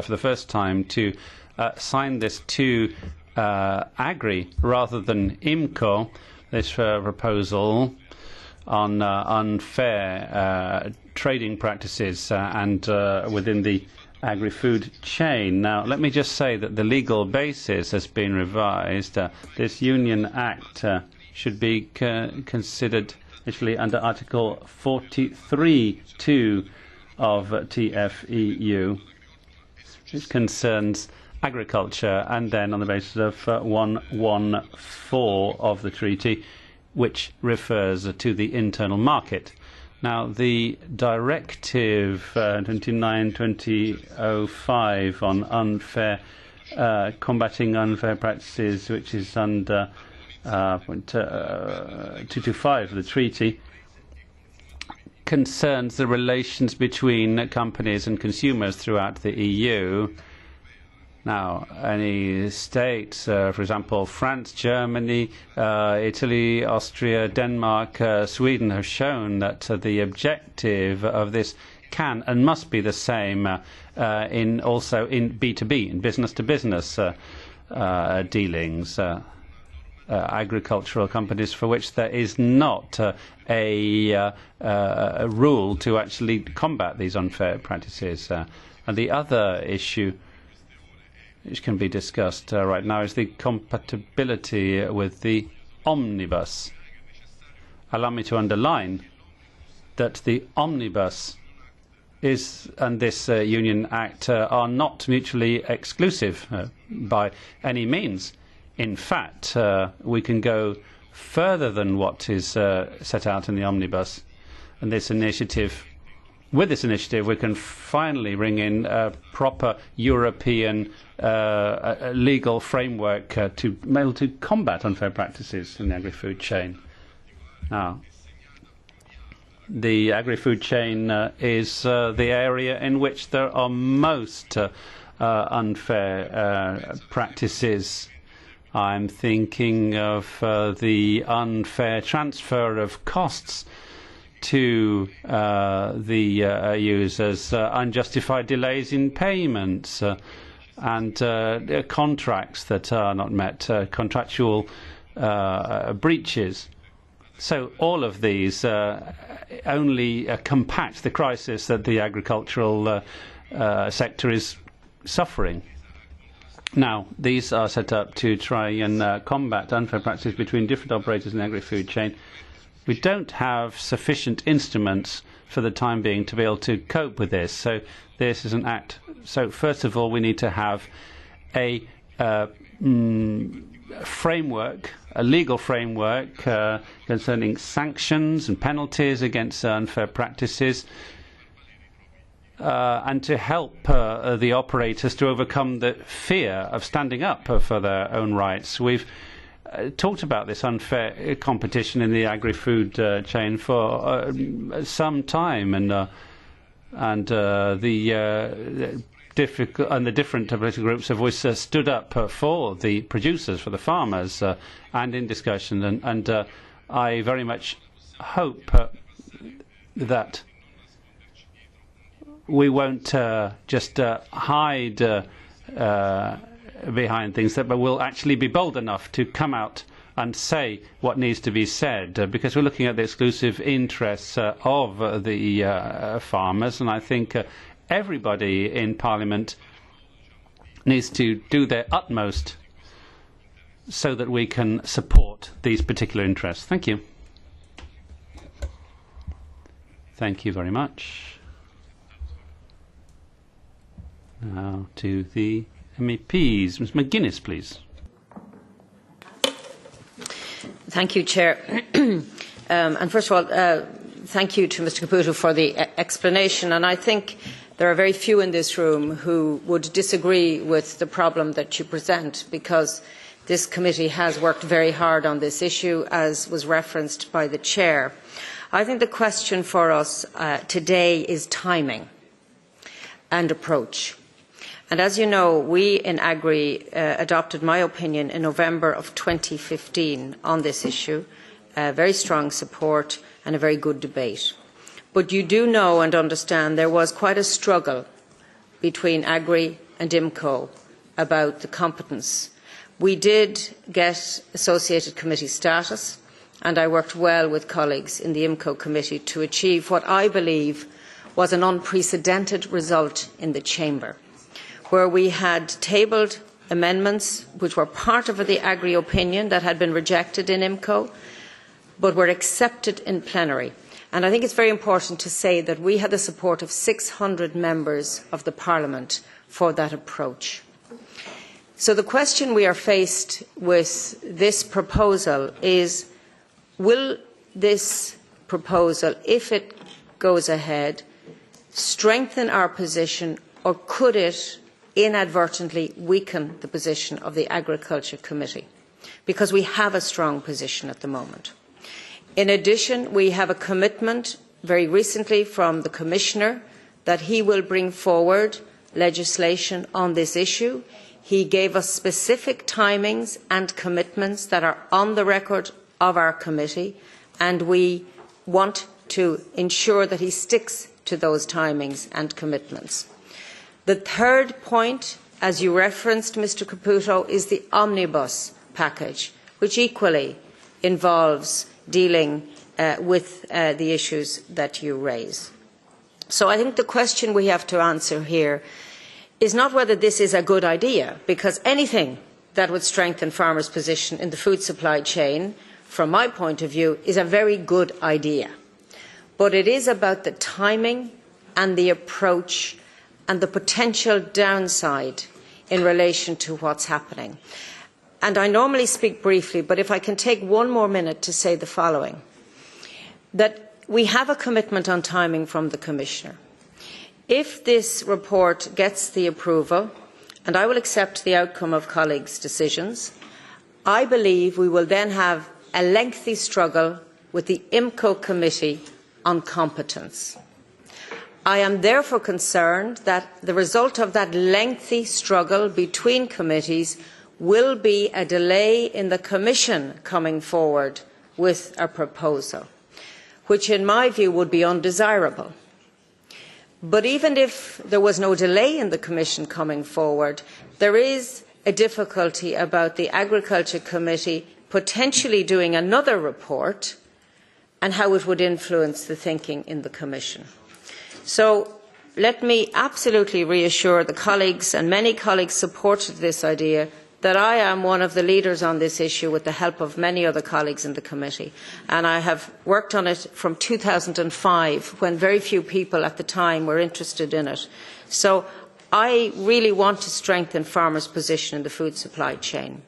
for the first time to sign this to AGRI rather than IMCO, this proposal on unfair trading practices and within the agri-food chain. Now, let me just say that the legal basis has been revised. This Union Act should be considered actually under Article 43(2) of TFEU, which concerns agriculture, and then on the basis of 114 of the treaty, which refers to the internal market. Now, the Directive 29/2005 on unfair combating unfair practices, which is under point 225 of the treaty, concerns the relations between companies and consumers throughout the EU. Now, any states, for example, France, Germany, Italy, Austria, Denmark, Sweden, have shown that the objective of this can and must be the same also in B2B, in business-to-business dealings. Agricultural companies for which there is not a rule to actually combat these unfair practices. And the other issue which can be discussed right now is the compatibility with the omnibus. Allow me to underline that the omnibus and this Union Act are not mutually exclusive by any means. In fact, we can go further than what is set out in the omnibus. And with this initiative, we can finally bring in a proper European legal framework to be able to combat unfair practices in the agri-food chain. Now, the agri-food chain is the area in which there are most unfair practices. I'm thinking of the unfair transfer of costs to the users, unjustified delays in payments, and contracts that are not met, contractual breaches. So all of these only compact the crisis that the agricultural sector is suffering. Now, these are set up to try and combat unfair practices between different operators in the agri-food chain. We don't have sufficient instruments for the time being to be able to cope with this. So this is an act. So first of all, we need to have a framework, a legal framework concerning sanctions and penalties against unfair practices, and to help the operators to overcome the fear of standing up for their own rights. We've talked about this unfair competition in the agri-food chain for some time, and the different political groups have always stood up for the producers, for the farmers, and in discussion. And I very much hope that we won't just hide behind things, but we'll actually be bold enough to come out and say what needs to be said, because we're looking at the exclusive interests of the farmers, and I think everybody in Parliament needs to do their utmost so that we can support these particular interests. Thank you. Thank you very much. Now to the MEPs. Ms McGuinness, please. Thank you, Chair. And first of all, thank you to Mr Caputo for the explanation. And I think there are very few in this room who would disagree with the problem that you present, because this committee has worked very hard on this issue, as was referenced by the Chair. I think the question for us today is timing and approach. And as you know, we in AGRI adopted my opinion in November of 2015 on this issue, very strong support and a very good debate. But you do know and understand there was quite a struggle between AGRI and IMCO about the competence. We did get associated committee status, and I worked well with colleagues in the IMCO committee to achieve what I believe was an unprecedented result in the Chamber, where we had tabled amendments which were part of the AGRI opinion that had been rejected in IMCO, but were accepted in plenary. And I think it's very important to say that we had the support of 600 members of the Parliament for that approach. So the question we are faced with this proposal is, will this proposal, if it goes ahead, strengthen our position, or could it inadvertently weaken the position of the Agriculture Committee? Because we have a strong position at the moment. In addition, we have a commitment very recently from the Commissioner that he will bring forward legislation on this issue. He gave us specific timings and commitments that are on the record of our committee, and we want to ensure that he sticks to those timings and commitments. The third point, as you referenced, Mr Caputo, is the omnibus package, which equally involves dealing with the issues that you raise. So I think the question we have to answer here is not whether this is a good idea, because anything that would strengthen farmers' position in the food supply chain, from my point of view, is a very good idea. But it is about the timing and the approach and the potential downside in relation to what's happening. And I normally speak briefly, but if I can take one more minute to say the following, that we have a commitment on timing from the Commissioner. If this report gets the approval, and I will accept the outcome of colleagues' decisions, I believe we will then have a lengthy struggle with the IMCO committee on competence. I am therefore concerned that the result of that lengthy struggle between committees will be a delay in the Commission coming forward with a proposal, which in my view would be undesirable. But even if there was no delay in the Commission coming forward, there is a difficulty about the Agriculture Committee potentially doing another report and how it would influence the thinking in the Commission. So let me absolutely reassure the colleagues, and many colleagues supported this idea, that I am one of the leaders on this issue with the help of many other colleagues in the committee. And I have worked on it from 2005, when very few people at the time were interested in it. So I really want to strengthen farmers' position in the food supply chain.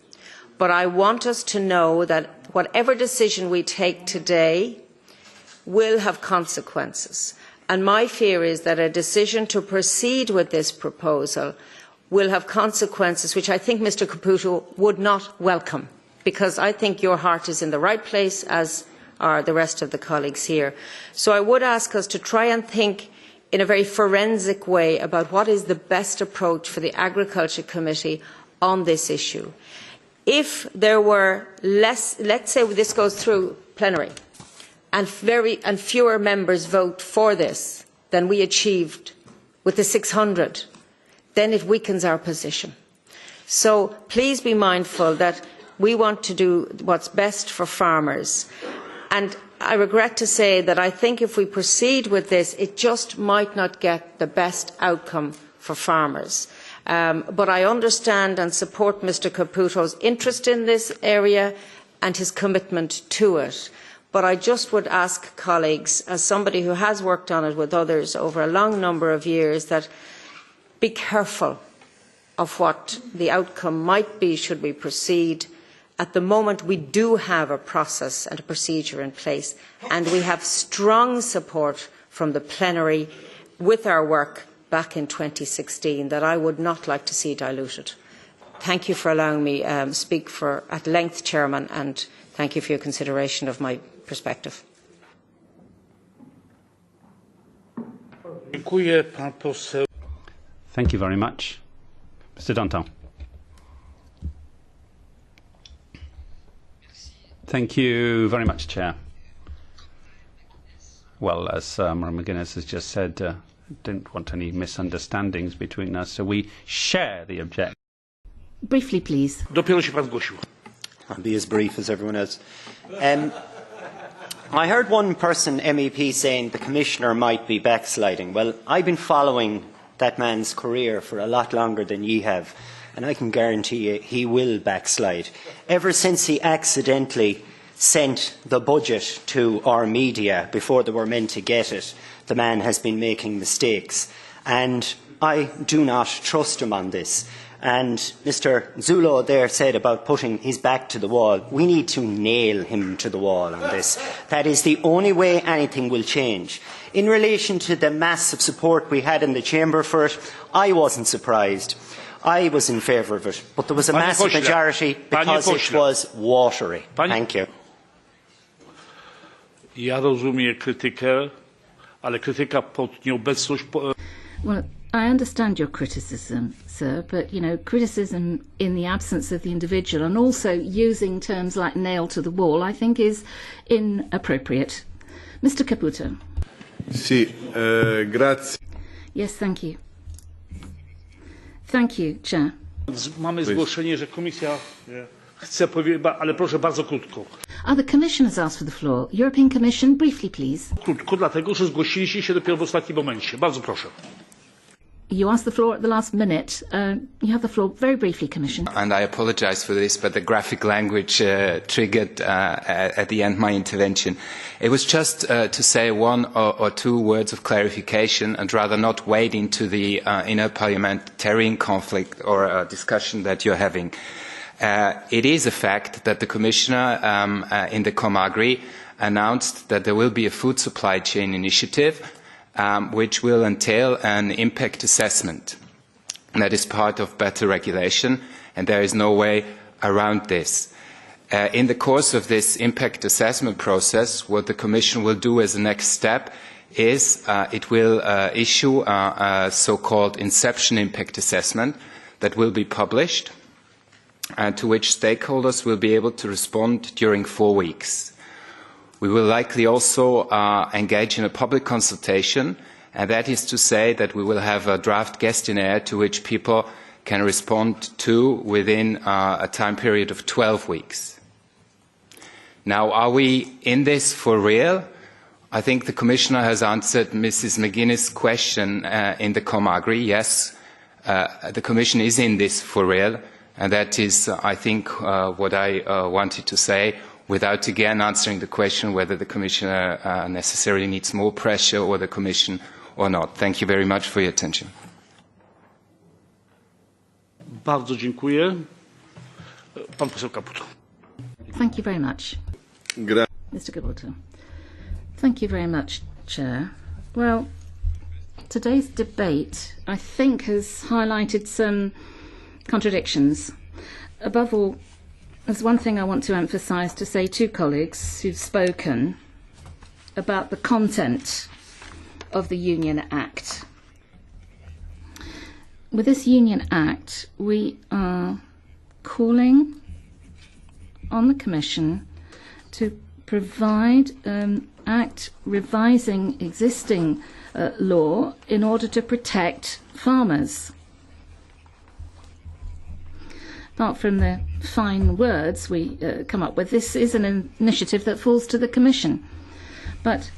But I want us to know that whatever decision we take today will have consequences. And my fear is that a decision to proceed with this proposal will have consequences which I think Mr Caputo would not welcome, because I think your heart is in the right place, as are the rest of the colleagues here. So I would ask us to try and think in a very forensic way about what is the best approach for the Agriculture Committee on this issue. If there were less, let's say this goes through plenary, and fewer members vote for this than we achieved with the 600, then it weakens our position. So please be mindful that we want to do what's best for farmers. And I regret to say that I think if we proceed with this, it just might not get the best outcome for farmers. But I understand and support Mr Caputo's interest in this area and his commitment to it. But I just would ask colleagues, as somebody who has worked on it with others over a long number of years, that be careful of what the outcome might be should we proceed. At the moment, we do have a process and a procedure in place, and we have strong support from the plenary with our work back in 2016 that I would not like to see diluted. Thank you for allowing me to speak at length, Chairman, and thank you for your consideration of my perspective. Thank you very much. Mr Dantin. Thank you very much, Chair. Well, as Maura McGuinness has just said, didn't want any misunderstandings between us, so we share the objective. Briefly, please. Dopiero się pan zgłosił. I'll be as brief as everyone else. I heard one person, MEP, saying the Commissioner might be backsliding. Well, I've been following that man's career for a lot longer than ye have, and I can guarantee you he will backslide. Ever since he accidentally sent the budget to our media before they were meant to get it, the man has been making mistakes, and I do not trust him on this. And Mr Zullo there said about putting his back to the wall. We need to nail him to the wall on this. That is the only way anything will change. In relation to the massive support we had in the Chamber for it, I wasn't surprised. I was in favour of it, but there was a massive majority because it was watery. Thank you. Ja rozumiem krytykę, ale krytyka pod nieobecność... Well, I understand your criticism, sir, but, criticism in the absence of the individual and also using terms like nail to the wall, I think is inappropriate. Mr Caputo. Sì, grazie. Yes, thank you. Thank you, Chair. Mamy zgłoszenie, że Komisja chce powiedzieć, ale proszę bardzo krótko. The Commission has asked for the floor. European Commission, briefly, please. Krótko, dlatego, że zgłosiliście się dopiero w ostatnim momencie. Bardzo proszę. You asked the floor at the last minute. You have the floor very briefly, Commission. And I apologise for this, but the graphic language triggered at the end my intervention. It was just to say one or two words of clarification and rather not wade into the inner parliamentarian conflict or discussion that you're having. It is a fact that the Commissioner in the AGRI announced that there will be a food supply chain initiative which will entail an impact assessment. That is part of better regulation, and there is no way around this. In the course of this impact assessment process, what the Commission will do as a next step is it will issue a so-called inception impact assessment that will be published and to which stakeholders will be able to respond during 4 weeks. We will likely also engage in a public consultation, and that is to say that we will have a draft questionnaire to which people can respond to within a time period of 12 weeks. Now, are we in this for real? I think the Commissioner has answered Mrs. McGuinness' question in the AGRI. Yes, the Commission is in this for real, and that is, I think, what I wanted to say, without again answering the question whether the Commissioner necessarily needs more pressure or the Commission or not. Thank you very much for your attention. Bardzo dziękuję. Pan poseł Caputo. Thank you very much. Mr Caputo. Thank you very much, Chair. Well, today's debate, I think, has highlighted some contradictions. Above all, there's one thing I want to emphasise to say to colleagues who've spoken about the content of the Union Act. With this Union Act, we are calling on the Commission to provide an act revising existing law in order to protect farmers. Apart from the fine words we come up with, this is an initiative that falls to the Commission. But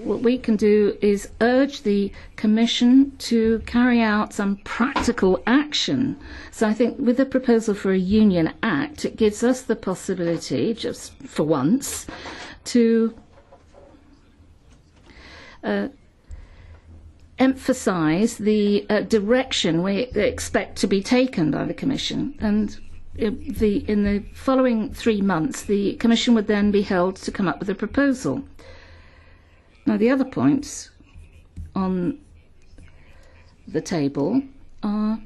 what we can do is urge the Commission to carry out some practical action. So I think with the proposal for a Union Act, it gives us the possibility, just for once, to emphasise the direction we expect to be taken by the Commission. And in the following 3 months, the Commission would then be held to come up with a proposal. Now, the other points on the table are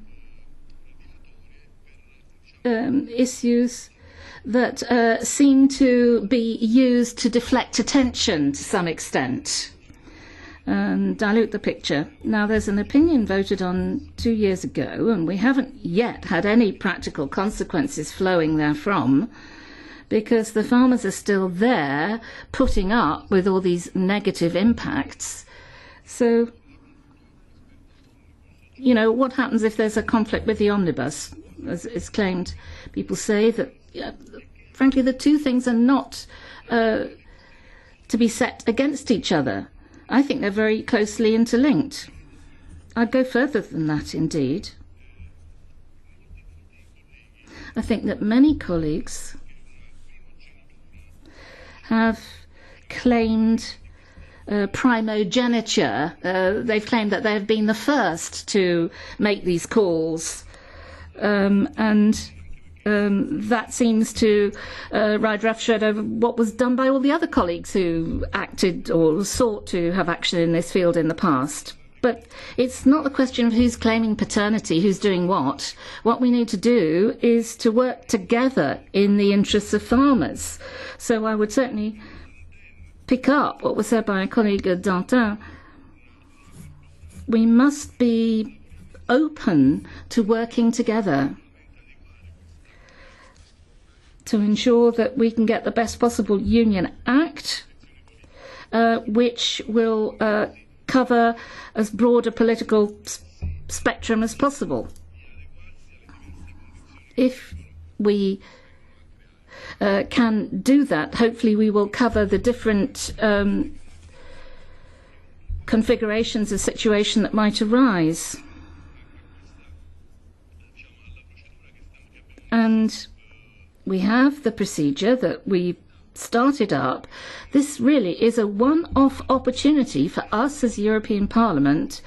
issues that seem to be used to deflect attention to some extent and dilute the picture. Now, there's an opinion voted on 2 years ago, and we haven't yet had any practical consequences flowing therefrom, because the farmers are still there putting up with all these negative impacts. So you know, what happens if there's a conflict with the omnibus, as is claimed? People say that, frankly, the two things are not to be set against each other. I think they're very closely interlinked. I'd go further than that, indeed. I think that many colleagues have claimed primogeniture. They've claimed that they've been the first to make these calls, and that seems to ride roughshod over what was done by all the other colleagues who acted or sought to have action in this field in the past. But it's not the question of who's claiming paternity, who's doing what. What we need to do is to work together in the interests of farmers. So I would certainly pick up what was said by my colleague Dantin. We must be open to working together to ensure that we can get the best possible Union Act, which will cover as broad a political spectrum as possible. If we can do that, hopefully we will cover the different configurations of situation that might arise. And we have the procedure that we started up. This really is a one-off opportunity for us as European Parliament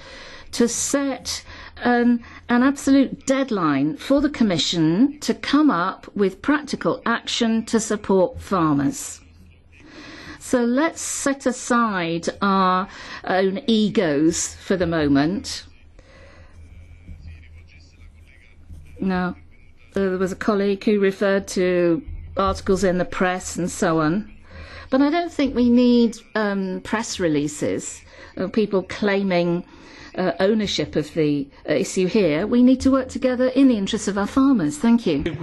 to set an absolute deadline for the Commission to come up with practical action to support farmers. So let's set aside our own egos for the moment. Now, there was a colleague who referred to articles in the press and so on. But I don't think we need press releases of people claiming ownership of the issue here. We need to work together in the interests of our farmers. Thank you. Thank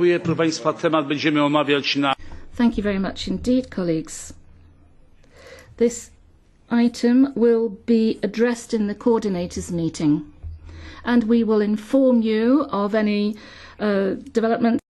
you very much indeed, colleagues. This item will be addressed in the coordinators' meeting, and we will inform you of any developments